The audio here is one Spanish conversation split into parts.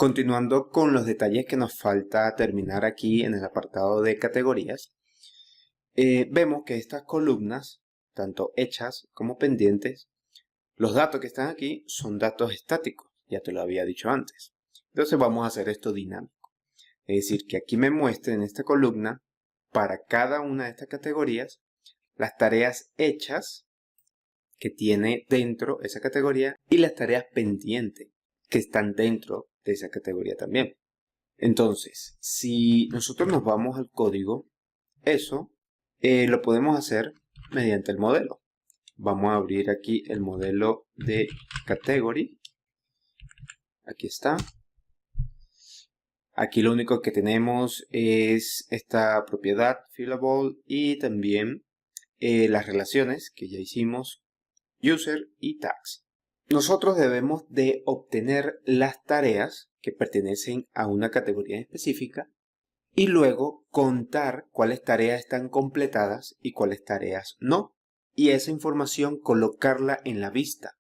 Continuando con los detalles que nos falta terminar aquí en el apartado de categorías, vemos que estas columnas, tanto hechas como pendientes, los datos que están aquí son datos estáticos, ya te lo había dicho antes. Entonces vamos a hacer esto dinámico. Es decir, que aquí me muestre en esta columna, para cada una de estas categorías, las tareas hechas que tiene dentro esa categoría y las tareas pendientes que están dentro de esa categoría también. Entonces, si nosotros nos vamos al código, eso lo podemos hacer mediante el modelo. Vamos a abrir aquí el modelo de category. Aquí está. Aquí lo único que tenemos es esta propiedad fillable y también las relaciones que ya hicimos, user y tags. Nosotros debemos de obtener las tareas que pertenecen a una categoría específica y luego contar cuáles tareas están completadas y cuáles tareas no. Y esa información colocarla en la vista,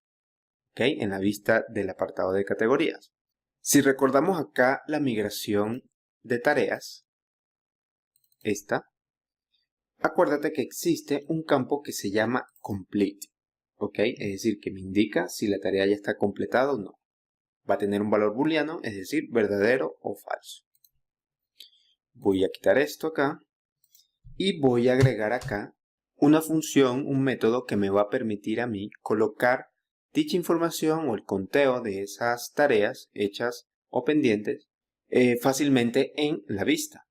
¿ok? En la vista del apartado de categorías. Si recordamos acá la migración de tareas, acuérdate que existe un campo que se llama complete, ¿ok? Es decir, que me indica si la tarea ya está completada o no. Va a tener un valor booleano, es decir, verdadero o falso. Voy a quitar esto acá y voy a agregar acá una función, un método que me va a permitir a mí colocar dicha información o el conteo de esas tareas hechas o pendientes fácilmente en la vista.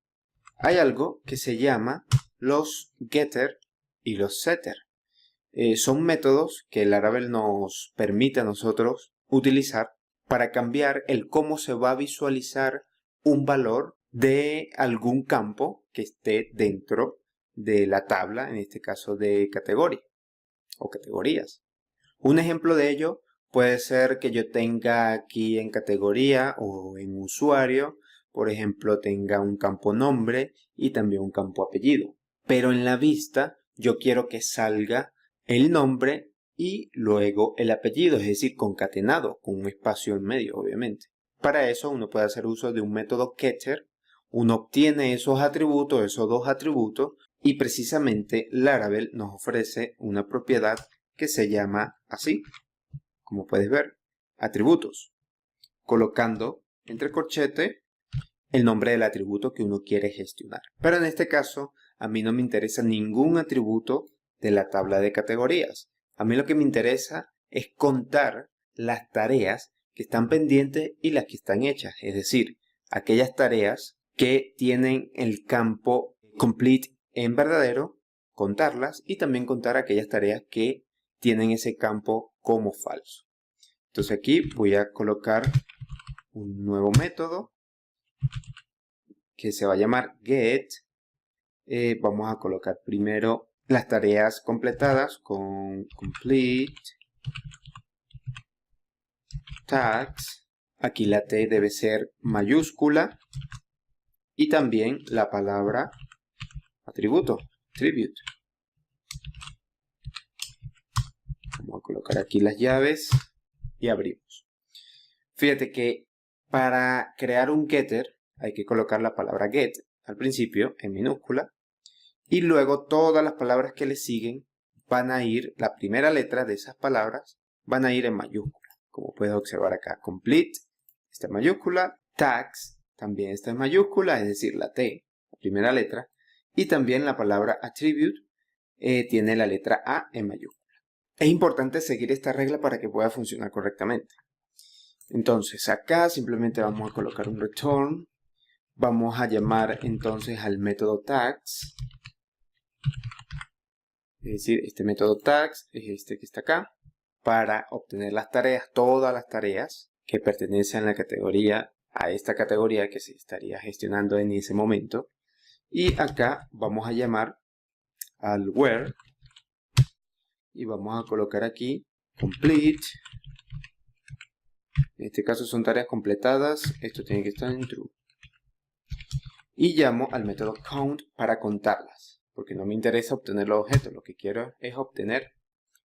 Hay algo que se llama los getter y los setter. Son métodos que el Laravel nos permite a nosotros utilizar para cambiar el cómo se va a visualizar un valor de algún campo que esté dentro de la tabla, en este caso de categoría o categorías. Un ejemplo de ello puede ser que yo tenga aquí en categoría o en usuario, por ejemplo, tenga un campo nombre y también un campo apellido. Pero en la vista yo quiero que salga el nombre y luego el apellido, es decir, concatenado, con un espacio en medio, obviamente. Para eso uno puede hacer uso de un método getter. Uno obtiene esos atributos, esos dos atributos, y precisamente Laravel nos ofrece una propiedad que se llama así, como puedes ver, atributos, colocando entre corchetes el nombre del atributo que uno quiere gestionar. Pero en este caso, a mí no me interesa ningún atributo de la tabla de categorías. A mí lo que me interesa es contar las tareas que están pendientes y las que están hechas, es decir, aquellas tareas que tienen el campo complete en verdadero, contarlas y también contar aquellas tareas que tienen ese campo como falso. Entonces aquí voy a colocar un nuevo método que se va a llamar get. Vamos a colocar primero las tareas completadas con complete tags. Aquí la T debe ser mayúscula y también la palabra atributo, attribute. Vamos a colocar aquí las llaves y abrimos. Fíjate que para crear un getter hay que colocar la palabra get al principio en minúscula y luego todas las palabras que le siguen van a ir, la primera letra de esas palabras van a ir en mayúscula. Como puedes observar acá, complete está en mayúscula, tags también está en mayúscula, es decir, la T, la primera letra, y también la palabra attribute tiene la letra A en mayúscula. Es importante seguir esta regla para que pueda funcionar correctamente. Entonces acá simplemente vamos a colocar un return. Vamos a llamar entonces al método tags. Es decir, este método tags es este que está acá. Para obtener las tareas, todas las tareas que pertenecen a la categoría, a esta categoría que se estaría gestionando en ese momento. Y acá vamos a llamar al where. Y vamos a colocar aquí complete. En este caso son tareas completadas. Esto tiene que estar en true. Y llamo al método count para contarlas. Porque no me interesa obtener los objetos. Lo que quiero es obtener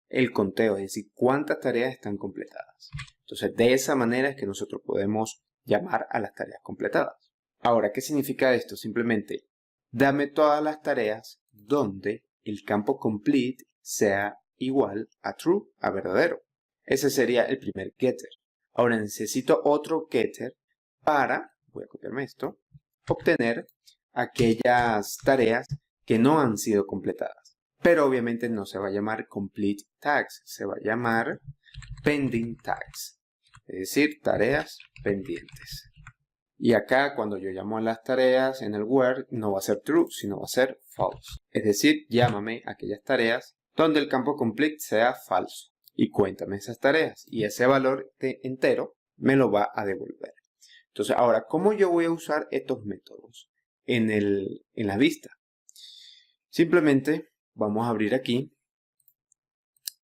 el conteo. Es decir, cuántas tareas están completadas. Entonces, de esa manera es que nosotros podemos llamar a las tareas completadas. Ahora, ¿qué significa esto? Simplemente, dame todas las tareas donde el campo complete sea igual a true, a verdadero. Ese sería el primer getter. Ahora necesito otro getter para, voy a copiarme esto, obtener aquellas tareas que no han sido completadas. Pero obviamente no se va a llamar complete tags, se va a llamar pending tags, es decir, tareas pendientes. Y acá cuando yo llamo a las tareas en el where no va a ser true, sino va a ser false. Es decir, llámame aquellas tareas donde el campo complete sea falso. Y cuéntame esas tareas. Y ese valor entero me lo va a devolver. Entonces, ahora, ¿cómo yo voy a usar estos métodos en la vista? Simplemente vamos a abrir aquí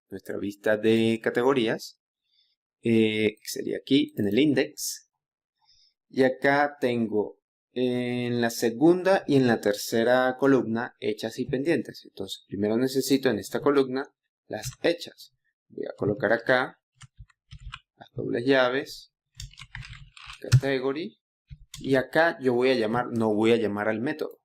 nuestra vista de categorías. Que sería aquí en el index. Y acá tengo en la segunda y en la tercera columna hechas y pendientes. Entonces, primero necesito en esta columna las hechas. Voy a colocar acá las dobles llaves, category, y acá yo voy a llamar, no voy a llamar al método.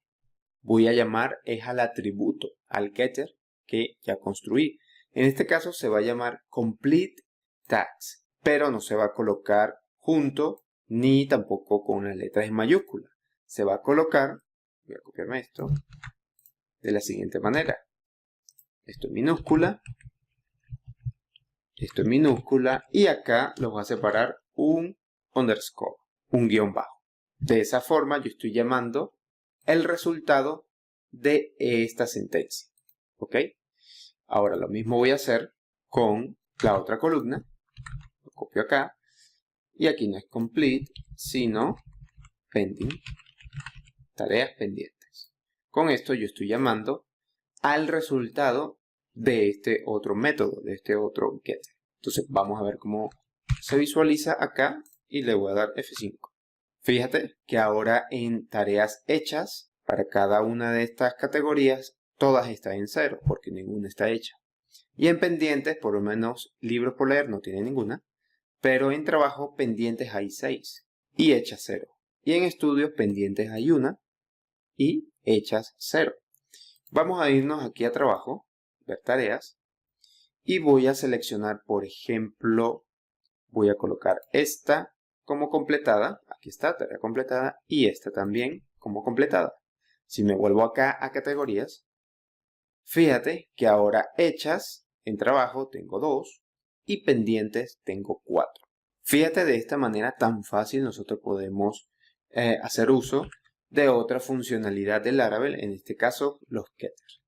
Voy a llamar es al atributo, al getter que ya construí. En este caso se va a llamar complete tags, pero no se va a colocar junto ni tampoco con las letras en mayúscula. Se va a colocar, voy a copiarme esto, de la siguiente manera. Esto en minúscula, esto en minúscula, y acá los va a separar un underscore, un guión bajo. De esa forma yo estoy llamando el resultado de esta sentencia. ¿Ok? Ahora lo mismo voy a hacer con la otra columna. Lo copio acá. Y aquí no es complete, sino pending. Tareas pendientes. Con esto yo estoy llamando al resultado de este otro método, de este otro getter. Entonces vamos a ver cómo se visualiza acá y le voy a dar F5. Fíjate que ahora en tareas hechas, para cada una de estas categorías, todas están en 0, porque ninguna está hecha. Y en pendientes, por lo menos libros por leer no tiene ninguna, pero en trabajo pendientes hay 6 y hechas 0. Y en estudios pendientes hay 1 y hechas 0. Vamos a irnos aquí a trabajo, ver tareas, y voy a seleccionar, por ejemplo, voy a colocar esta como completada, aquí está, tarea completada, y esta también como completada. Si me vuelvo acá a categorías, fíjate que ahora hechas en trabajo tengo 2 y pendientes tengo 4. Fíjate, de esta manera tan fácil nosotros podemos hacer uso de otra funcionalidad de Laravel, en este caso los getters.